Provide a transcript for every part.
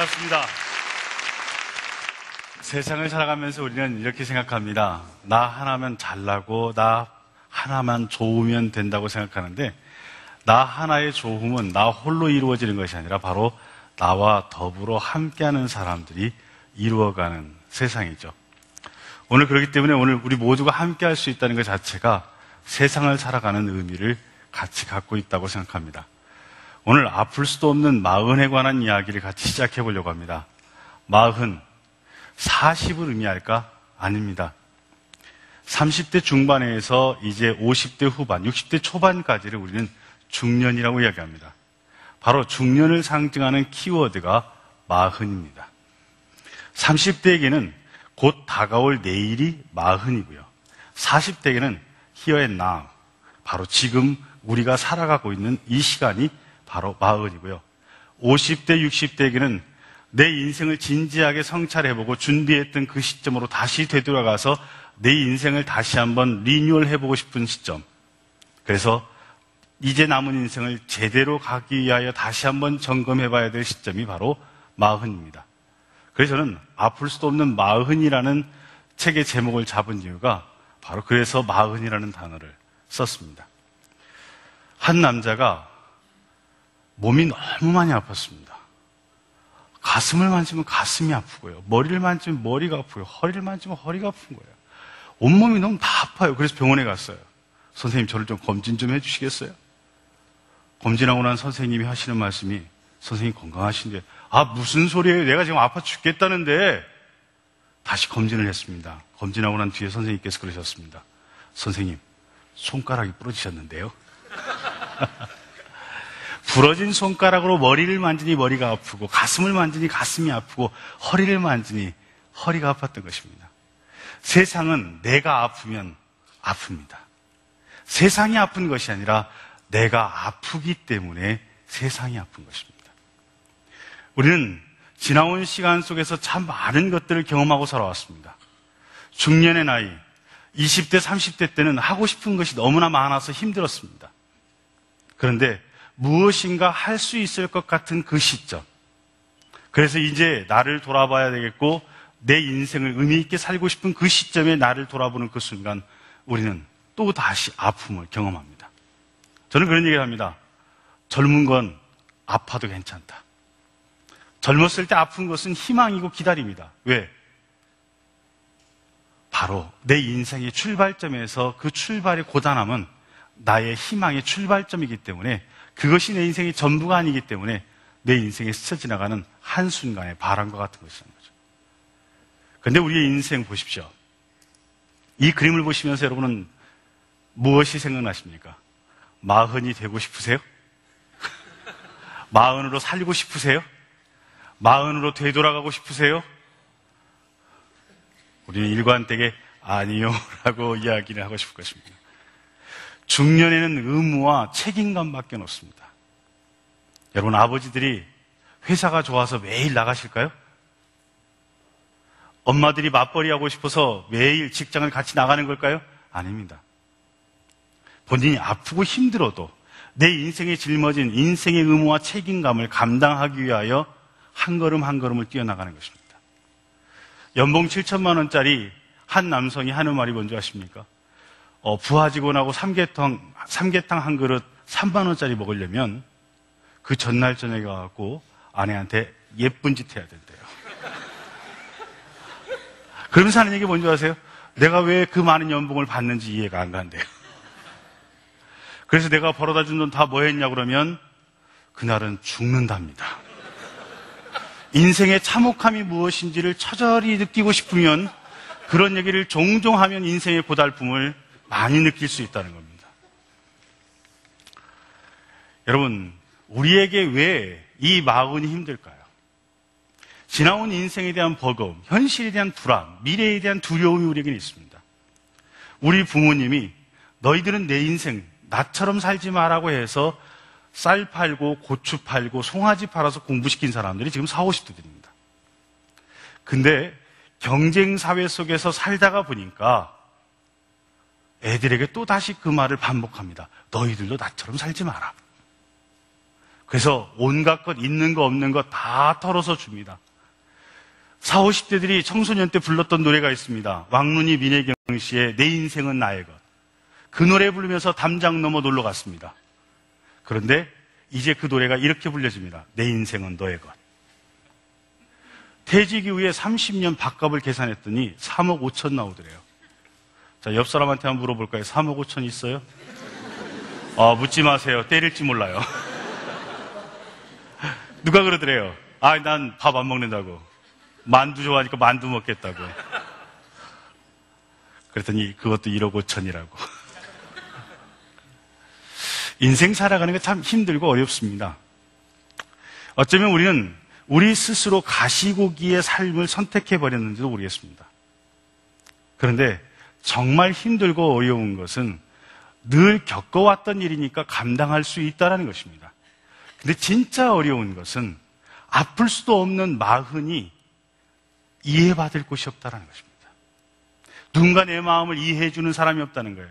반갑습니다. 세상을 살아가면서 우리는 이렇게 생각합니다. 나 하나면 잘나고 나 하나만 좋으면 된다고 생각하는데, 나 하나의 좋음은 나 홀로 이루어지는 것이 아니라 바로 나와 더불어 함께하는 사람들이 이루어가는 세상이죠. 오늘 그렇기 때문에 오늘 우리 모두가 함께할 수 있다는 것 자체가 세상을 살아가는 의미를 같이 갖고 있다고 생각합니다. 오늘 아플 수도 없는 마흔에 관한 이야기를 같이 시작해 보려고 합니다. 마흔, 40을 의미할까? 아닙니다. 30대 중반에서 이제 50대 후반, 60대 초반까지를 우리는 중년이라고 이야기합니다. 바로 중년을 상징하는 키워드가 마흔입니다. 30대에게는 곧 다가올 내일이 마흔이고요. 40대에게는 here and now, 바로 지금 우리가 살아가고 있는 이 시간이 바로 마흔이고요. 50대, 60대에게는 내 인생을 진지하게 성찰해보고 준비했던 그 시점으로 다시 되돌아가서 내 인생을 다시 한번 리뉴얼 해보고 싶은 시점. 그래서 이제 남은 인생을 제대로 가기 위하여 다시 한번 점검해봐야 될 시점이 바로 마흔입니다. 그래서 저는 아플 수도 없는 마흔이라는 책의 제목을 잡은 이유가 바로 그래서 마흔이라는 단어를 썼습니다. 한 남자가 몸이 너무 많이 아팠습니다. 가슴을 만지면 가슴이 아프고요. 머리를 만지면 머리가 아프고요. 허리를 만지면 허리가 아픈 거예요. 온몸이 너무 다 아파요. 그래서 병원에 갔어요. 선생님, 저를 좀 검진 좀 해주시겠어요? 검진하고 난 선생님이 하시는 말씀이, 선생님 건강하신데, 아, 무슨 소리예요? 내가 지금 아파 죽겠다는데. 다시 검진을 했습니다. 검진하고 난 뒤에 선생님께서 그러셨습니다. 선생님, 손가락이 부러지셨는데요. 부러진 손가락으로 머리를 만지니 머리가 아프고, 가슴을 만지니 가슴이 아프고, 허리를 만지니 허리가 아팠던 것입니다. 세상은 내가 아프면 아픕니다. 세상이 아픈 것이 아니라 내가 아프기 때문에 세상이 아픈 것입니다. 우리는 지나온 시간 속에서 참 많은 것들을 경험하고 살아왔습니다. 중년의 나이, 20대, 30대 때는 하고 싶은 것이 너무나 많아서 힘들었습니다. 그런데 무엇인가 할 수 있을 것 같은 그 시점. 그래서 이제 나를 돌아봐야 되겠고 내 인생을 의미 있게 살고 싶은 그 시점에 나를 돌아보는 그 순간 우리는 또 다시 아픔을 경험합니다. 저는 그런 얘기를 합니다. 젊은 건 아파도 괜찮다. 젊었을 때 아픈 것은 희망이고 기다림이다. 왜? 바로 내 인생의 출발점에서 그 출발의 고단함은 나의 희망의 출발점이기 때문에, 그것이 내 인생의 전부가 아니기 때문에 내 인생에 스쳐 지나가는 한순간의 바람과 같은 것이라는 거죠. 그런데 우리의 인생 보십시오. 이 그림을 보시면서 여러분은 무엇이 생각나십니까? 마흔이 되고 싶으세요? 마흔으로 살고 싶으세요? 마흔으로 되돌아가고 싶으세요? 우리는 일관되게 아니요 라고 이야기를 하고 싶을 것입니다. 중년에는 의무와 책임감밖에 없습니다. 여러분, 아버지들이 회사가 좋아서 매일 나가실까요? 엄마들이 맞벌이 하고 싶어서 매일 직장을 같이 나가는 걸까요? 아닙니다. 본인이 아프고 힘들어도 내 인생에 짊어진 인생의 의무와 책임감을 감당하기 위하여 한 걸음 한 걸음을 뛰어나가는 것입니다. 연봉 7천만 원짜리 한 남성이 하는 말이 뭔지 아십니까? 부하 직원하고 삼계탕 한 그릇 3만 원짜리 먹으려면 그 전날 저녁에 가고 아내한테 예쁜 짓 해야 된대요. 그러면서 하는 얘기 뭔지 아세요? 내가 왜 그 많은 연봉을 받는지 이해가 안 간대요. 그래서 내가 벌어다 준 돈 다 뭐 했냐 그러면 그날은 죽는답니다. 인생의 참혹함이 무엇인지를 처절히 느끼고 싶으면 그런 얘기를 종종 하면 인생의 고달픔을 많이 느낄 수 있다는 겁니다. 여러분, 우리에게 왜 이 마흔이 힘들까요? 지나온 인생에 대한 버거움, 현실에 대한 불안, 미래에 대한 두려움이 우리에게는 있습니다. 우리 부모님이 너희들은 내 인생 나처럼 살지 마라고 해서 쌀 팔고 고추 팔고 송아지 팔아서 공부시킨 사람들이 지금 40, 50대들입니다. 근데 경쟁사회 속에서 살다가 보니까 애들에게 또 다시 그 말을 반복합니다. 너희들도 나처럼 살지 마라. 그래서 온갖 것, 있는 거 없는 거 다 털어서 줍니다. 40, 50대들이 청소년 때 불렀던 노래가 있습니다. 왕눈이 민혜경 씨의 내 인생은 나의 것. 그 노래 부르면서 담장 넘어 놀러 갔습니다. 그런데 이제 그 노래가 이렇게 불려집니다. 내 인생은 너의 것. 퇴직 이후에 30년 밥값을 계산했더니 3억 5천 나오더래요. 자, 옆 사람한테 한번 물어볼까요? 3억 5천 있어요? 묻지 마세요. 때릴지 몰라요. 누가 그러더래요. 난 밥 안 먹는다고. 만두 좋아하니까 만두 먹겠다고. 그랬더니 그것도 1억 5천이라고. 인생 살아가는 게 참 힘들고 어렵습니다. 어쩌면 우리는 우리 스스로 가시고기의 삶을 선택해버렸는지도 모르겠습니다. 그런데 정말 힘들고 어려운 것은 늘 겪어왔던 일이니까 감당할 수 있다는 것입니다. 근데 진짜 어려운 것은 아플 수도 없는 마흔이 이해받을 곳이 없다는 것입니다. 누군가 내 마음을 이해해주는 사람이 없다는 거예요.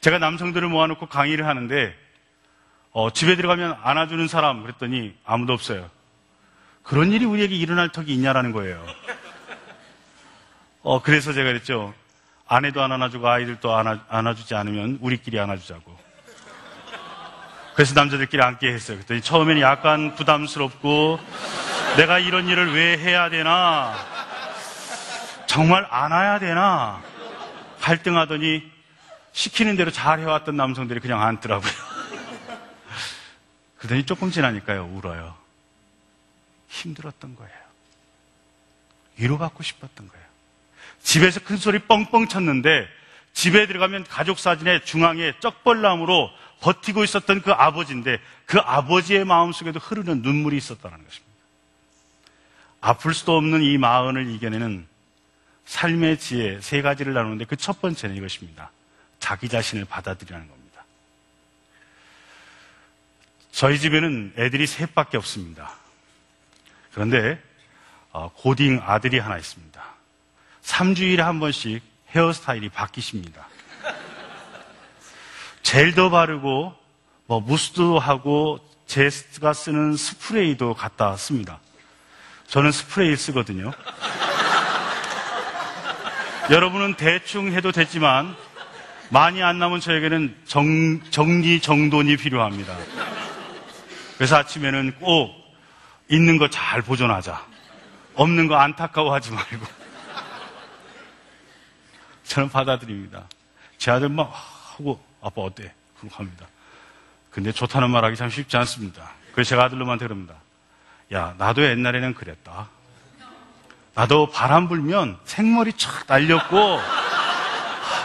제가 남성들을 모아놓고 강의를 하는데 집에 들어가면 안아주는 사람 그랬더니 아무도 없어요. 그런 일이 우리에게 일어날 턱이 있냐라는 거예요. 그래서 제가 그랬죠. 아내도 안 안아주고 아이들도 안아주지 않으면 우리끼리 안아주자고. 그래서 남자들끼리 앉게 했어요. 그랬더니 처음에는 약간 부담스럽고 내가 이런 일을 왜 해야 되나, 정말 안아야 되나 갈등하더니 시키는 대로 잘 해왔던 남성들이 그냥 앉더라고요. 그러더니 조금 지나니까요, 울어요. 힘들었던 거예요. 위로받고 싶었던 거예요. 집에서 큰 소리 뻥뻥 쳤는데 집에 들어가면 가족 사진의 중앙에 쩍벌나무로 버티고 있었던 그 아버지인데 그 아버지의 마음속에도 흐르는 눈물이 있었다는 것입니다. 아플 수도 없는 이 마흔을 이겨내는 삶의 지혜 3가지를 나누는데 그 첫 번째는 이것입니다. 자기 자신을 받아들이라는 겁니다. 저희 집에는 애들이 3밖에 없습니다. 그런데 고딩 아들이 하나 있습니다. 3주일에 한 번씩 헤어스타일이 바뀌십니다. 젤도 바르고 무스도 하고 제가 쓰는 스프레이도 갖다 씁니다. 저는 스프레이 쓰거든요. 여러분은 대충 해도 됐지만 많이 안 남은 저에게는 정리정돈이 필요합니다. 그래서 아침에는 꼭 있는 거 잘 보존하자. 없는 거 안타까워하지 말고. 저는 받아들입니다. 제 아들 막 하고 아빠 어때? 그러고 합니다. 근데 좋다는 말 하기 참 쉽지 않습니다. 그래서 제가 아들놈한테 그럽니다. 야, 나도 옛날에는 그랬다. 나도 바람 불면 생머리 촥 날렸고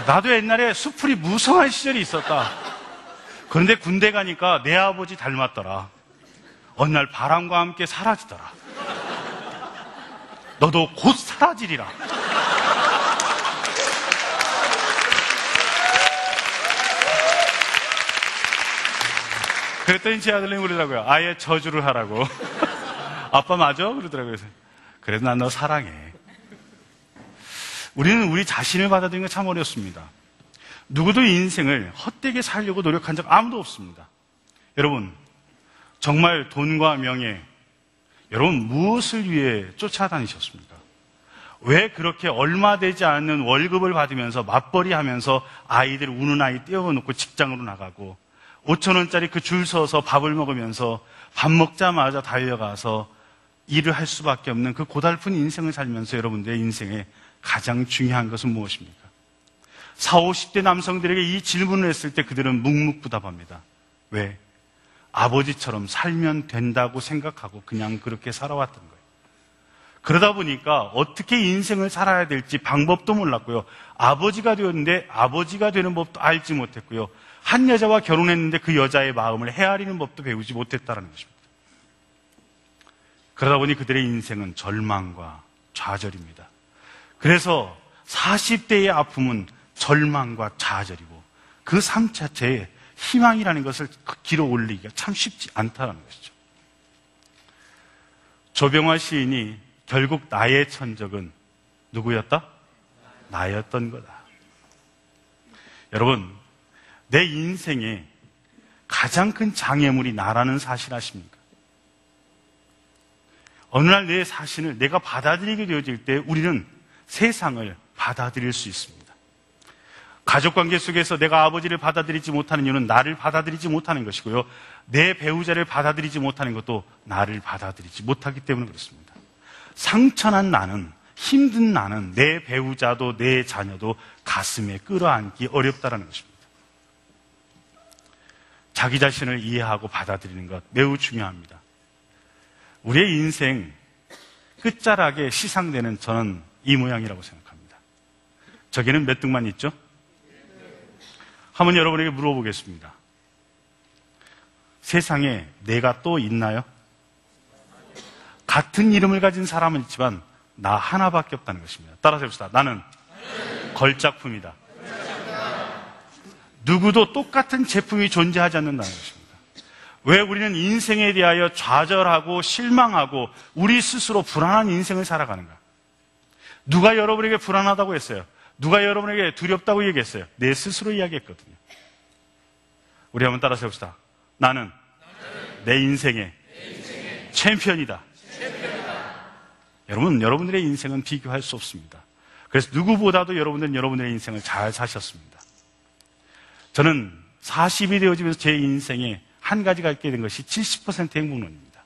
나도 옛날에 수풀이 무성한 시절이 있었다. 그런데 군대 가니까 내 아버지 닮았더라. 어느 날 바람과 함께 사라지더라. 너도 곧 사라지리라. 그랬더니 제 아들님이 그러더라고요. 아예 저주를 하라고. 아빠 맞아? 그러더라고요. 그래도 난 너 사랑해. 우리는 우리 자신을 받아들이는 게 참 어렵습니다. 누구도 인생을 헛되게 살려고 노력한 적 아무도 없습니다. 여러분, 정말 돈과 명예, 여러분 무엇을 위해 쫓아다니셨습니까? 왜 그렇게 얼마 되지 않는 월급을 받으면서 맞벌이 하면서 아이들 우는 아이 떼어놓고 직장으로 나가고 5,000원짜리 그 줄 서서 밥을 먹으면서 밥 먹자마자 달려가서 일을 할 수밖에 없는 그 고달픈 인생을 살면서 여러분들의 인생에 가장 중요한 것은 무엇입니까? 40, 50대 남성들에게 이 질문을 했을 때 그들은 묵묵부답합니다. 왜? 아버지처럼 살면 된다고 생각하고 그냥 그렇게 살아왔던 거예요. 그러다 보니까 어떻게 인생을 살아야 될지 방법도 몰랐고요. 아버지가 되었는데 아버지가 되는 법도 알지 못했고요. 한 여자와 결혼했는데 그 여자의 마음을 헤아리는 법도 배우지 못했다는 것입니다. 그러다 보니 그들의 인생은 절망과 좌절입니다. 그래서 40대의 아픔은 절망과 좌절이고 그 삶 자체에 희망이라는 것을 길어 올리기가 참 쉽지 않다는 것이죠. 조병화 시인이 결국 나의 천적은 누구였다? 나였던 거다. 여러분, 내 인생에 가장 큰 장애물이 나라는 사실 아십니까? 어느 날 내 자신을 내가 받아들이게 되어질 때 우리는 세상을 받아들일 수 있습니다. 가족관계 속에서 내가 아버지를 받아들이지 못하는 이유는 나를 받아들이지 못하는 것이고요. 내 배우자를 받아들이지 못하는 것도 나를 받아들이지 못하기 때문에 그렇습니다. 상처난 나는, 힘든 나는 내 배우자도 내 자녀도 가슴에 끌어안기 어렵다는 것입니다. 자기 자신을 이해하고 받아들이는 것 매우 중요합니다. 우리의 인생 끝자락에 시상되는 저는 이 모양이라고 생각합니다. 저기는 몇 등만 있죠? 한번 여러분에게 물어보겠습니다. 세상에 내가 또 있나요? 같은 이름을 가진 사람은 있지만 나 하나밖에 없다는 것입니다. 따라서 해봅시다. 나는 걸작품이다. 누구도 똑같은 제품이 존재하지 않는다는 것입니다. 왜 우리는 인생에 대하여 좌절하고 실망하고 우리 스스로 불안한 인생을 살아가는가? 누가 여러분에게 불안하다고 했어요? 누가 여러분에게 두렵다고 얘기했어요? 내 스스로 이야기했거든요. 우리 한번 따라서 해봅시다. 나는 내 인생의 챔피언이다. 여러분, 여러분들의 인생은 비교할 수 없습니다. 그래서 누구보다도 여러분들은 여러분들의 인생을 잘 사셨습니다. 저는 40이 되어지면서 제 인생에 한 가지가 있게 된 것이 70% 행복론입니다.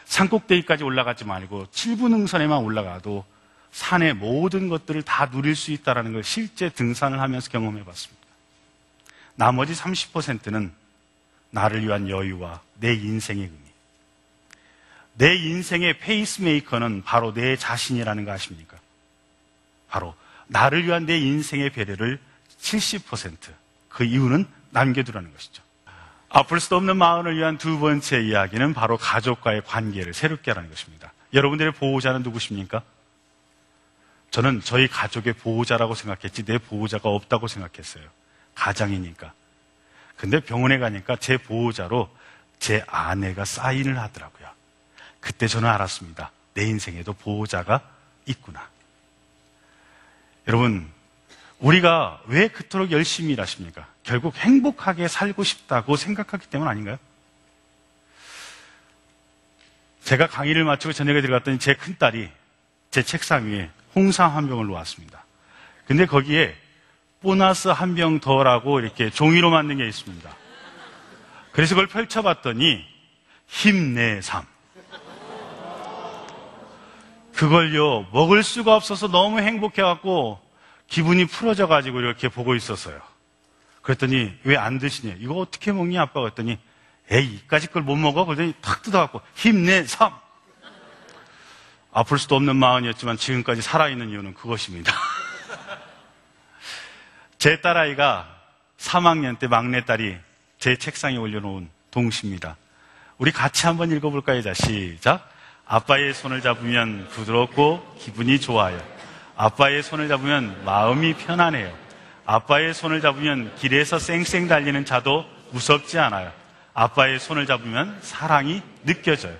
산꼭대기까지 올라가지 말고 7분 능선에만 올라가도 산의 모든 것들을 다 누릴 수 있다는 걸 실제 등산을 하면서 경험해 봤습니다. 나머지 30%는 나를 위한 여유와 내 인생의 의미. 내 인생의 페이스메이커는 바로 내 자신이라는 거 아십니까? 바로 나를 위한 내 인생의 배려를 70%, 그 이유는 남겨두라는 것이죠. 아플 수도 없는 마흔을 위한 두 번째 이야기는 바로 가족과의 관계를 새롭게 하라는 것입니다. 여러분들의 보호자는 누구십니까? 저는 저희 가족의 보호자라고 생각했지 내 보호자가 없다고 생각했어요. 가장이니까. 근데 병원에 가니까 제 보호자로 제 아내가 사인을 하더라고요. 그때 저는 알았습니다. 내 인생에도 보호자가 있구나. 여러분, 우리가 왜 그토록 열심히 일하십니까? 결국 행복하게 살고 싶다고 생각하기 때문 아닌가요? 제가 강의를 마치고 저녁에 들어갔더니 제 큰딸이 제 책상 위에 홍삼 한 병을 놓았습니다. 근데 거기에 보너스 한 병 더라고 이렇게 종이로 만든 게 있습니다. 그래서 그걸 펼쳐봤더니 힘내삼. 그걸요 먹을 수가 없어서 너무 행복해갖고 기분이 풀어져가지고 이렇게 보고 있었어요. 그랬더니 왜 안 드시냐? 이거 어떻게 먹니 아빠가? 그랬더니 에이 이까짓 걸 못 먹어? 그랬더니 탁 뜯어갖고 힘내삼. 아플 수도 없는 마흔이었지만 지금까지 살아있는 이유는 그것입니다. 제 딸아이가 3학년 때 막내딸이 제 책상에 올려놓은 동시입니다. 우리 같이 한번 읽어볼까요? 자, 시작. 아빠의 손을 잡으면 부드럽고 기분이 좋아요. 아빠의 손을 잡으면 마음이 편안해요. 아빠의 손을 잡으면 길에서 쌩쌩 달리는 차도 무섭지 않아요. 아빠의 손을 잡으면 사랑이 느껴져요.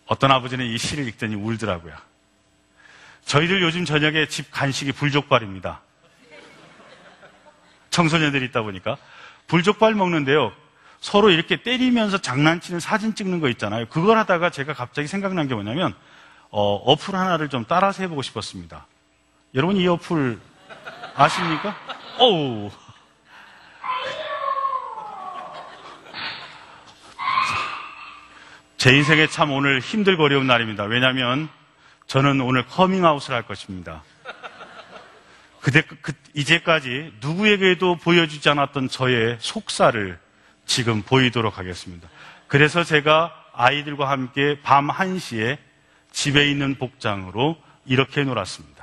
어떤 아버지는 이 시를 읽더니 울더라고요. 저희들 요즘 저녁에 집 간식이 불족발입니다. 청소년들이 있다 보니까 불족발 먹는데요. 서로 이렇게 때리면서 장난치는 사진 찍는 거 있잖아요. 그걸 하다가 제가 갑자기 생각난 게 뭐냐면 어플 하나를 좀 따라서 해보고 싶었습니다. 여러분 이 어플 아십니까? 어우. 제 인생에 참 오늘 힘들고 어려운 날입니다. 왜냐하면 저는 오늘 커밍아웃을 할 것입니다. 이제까지 누구에게도 보여주지 않았던 저의 속살을 지금 보이도록 하겠습니다. 그래서 제가 아이들과 함께 밤 1시에 집에 있는 복장으로 이렇게 놀았습니다.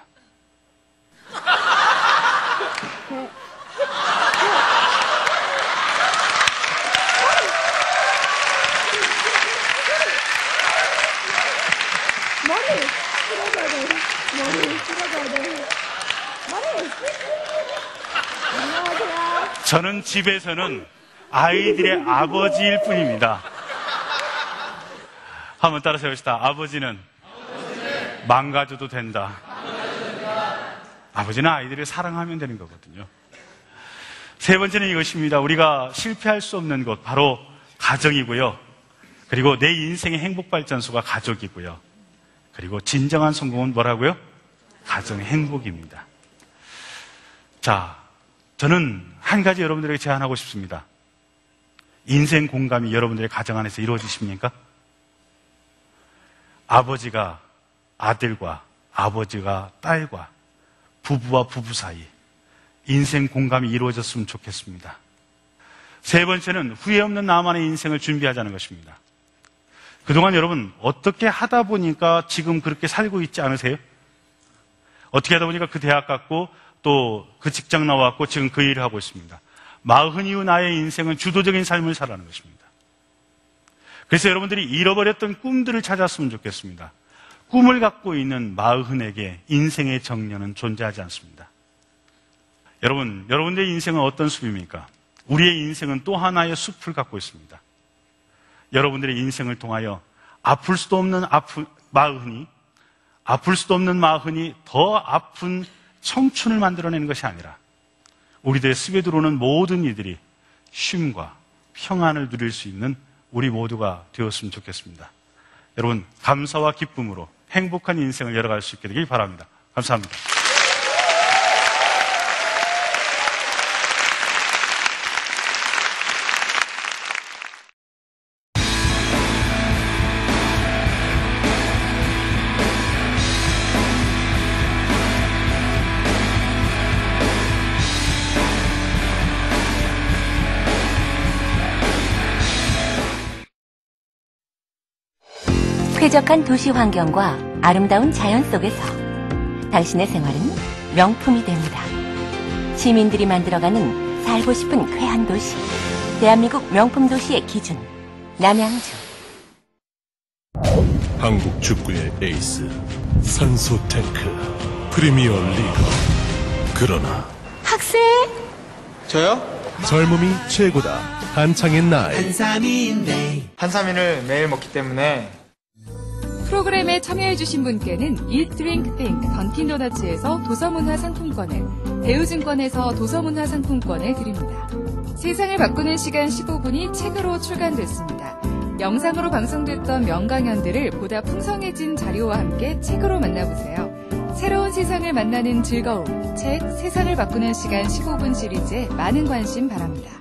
저는 집에서는 아이들의 아버지일 뿐입니다. 한번 따라서 해봅시다. 아버지는 망가져도 된다. 아버지는 아이들을 사랑하면 되는 거거든요. 세 번째는 이것입니다. 우리가 실패할 수 없는 것, 바로 가정이고요. 그리고 내 인생의 행복 발전소가 가족이고요. 그리고 진정한 성공은 뭐라고요? 가정의 행복입니다. 자, 저는 한 가지 여러분들에게 제안하고 싶습니다. 인생 공감이 여러분들의 가정 안에서 이루어지십니까? 아버지가 아들과 아버지가 딸과 부부와 부부 사이 인생 공감이 이루어졌으면 좋겠습니다. 세 번째는 후회 없는 나만의 인생을 준비하자는 것입니다. 그동안 여러분 어떻게 하다 보니까 지금 그렇게 살고 있지 않으세요? 어떻게 하다 보니까 그 대학 갔고 또 그 직장 나왔고 지금 그 일을 하고 있습니다. 40 이후 나의 인생은 주도적인 삶을 살아가는 것입니다. 그래서 여러분들이 잃어버렸던 꿈들을 찾았으면 좋겠습니다. 꿈을 갖고 있는 40에게 인생의 정년은 존재하지 않습니다. 여러분들의 인생은 어떤 숲입니까? 우리의 인생은 또 하나의 숲을 갖고 있습니다. 여러분들의 인생을 통하여 아플 수도 없는 40이 더 아픈 청춘을 만들어내는 것이 아니라 우리들의 습에 들어오는 모든 이들이 쉼과 평안을 누릴 수 있는 우리 모두가 되었으면 좋겠습니다. 여러분, 감사와 기쁨으로 행복한 인생을 열어갈 수 있게 되길 바랍니다. 감사합니다. 쾌적한 도시 환경과 아름다운 자연 속에서 당신의 생활은 명품이 됩니다. 시민들이 만들어가는 살고 싶은 쾌한 도시, 대한민국 명품 도시의 기준, 남양주. 한국 축구의 에이스, 산소 탱크, 프리미어 리그. 그러나 학생! 저요? 젊음이 최고다. 한창의 나이. 한삼인을 매일 먹기 때문에. 프로그램에 참여해주신 분께는 Eat, Drink, Think 던킨도너츠에서 도서문화 상품권을, 대우증권에서 도서문화 상품권을 드립니다. 세상을 바꾸는 시간 15분이 책으로 출간됐습니다. 영상으로 방송됐던 명강연들을 보다 풍성해진 자료와 함께 책으로 만나보세요. 새로운 세상을 만나는 즐거움, 책 세상을 바꾸는 시간 15분 시리즈에 많은 관심 바랍니다.